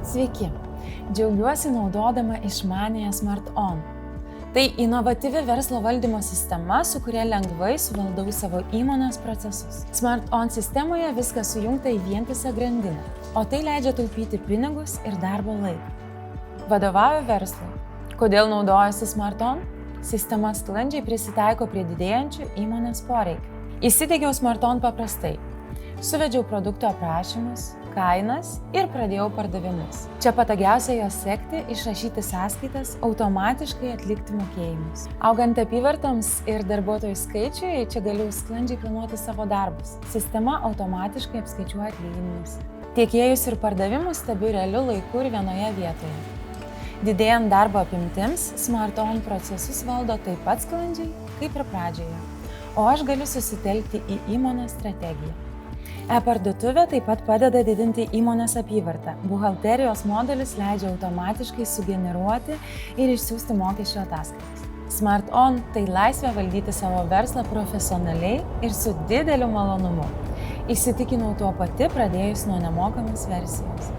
Sveiki, džiaugiuosi naudodama išmaniąją SmartOn. Tai inovatyvi verslo valdymo sistema, su kuria lengvai suvaldau savo įmonės procesus. SmartOn sistemoje viskas sujungta į vientisą grandinę, o tai leidžia taupyti pinigus ir darbo laiką. Vadovauju verslui. Kodėl naudojuosi SmartOn? Sistema sklandžiai prisitaiko prie didėjančių įmonės poreikių. Įsidiegiau SmartOn paprastai. Suvedžiau produktų aprašymus, kainas ir pradėjau pardavimus. Čia patogiausia jos sekti, išrašyti sąskaitas, automatiškai atlikti mokėjimus. Augant apyvartoms ir darbuotojų skaičiui, čia galiu sklandžiai planuoti savo darbus. Sistema automatiškai apskaičiuoja atlyginimus. Tiekėjus ir pardavimus stebiu realiu laiku ir vienoje vietoje. Didėjant darbo apimtims, SmartOn procesus valdo taip pat sklandžiai, kaip ir pradžioje. O aš galiu susitelkti į įmonės strategiją. E-parduotuvė taip pat padeda didinti įmonės apyvartą. Buhalterijos modelis leidžia automatiškai sugeneruoti ir išsiųsti mokesčių ataskaitas. SmartOn tai laisvė valdyti savo verslą profesionaliai ir su dideliu malonumu. Įsitikinau tuo pati, pradėjus nuo nemokamos versijos.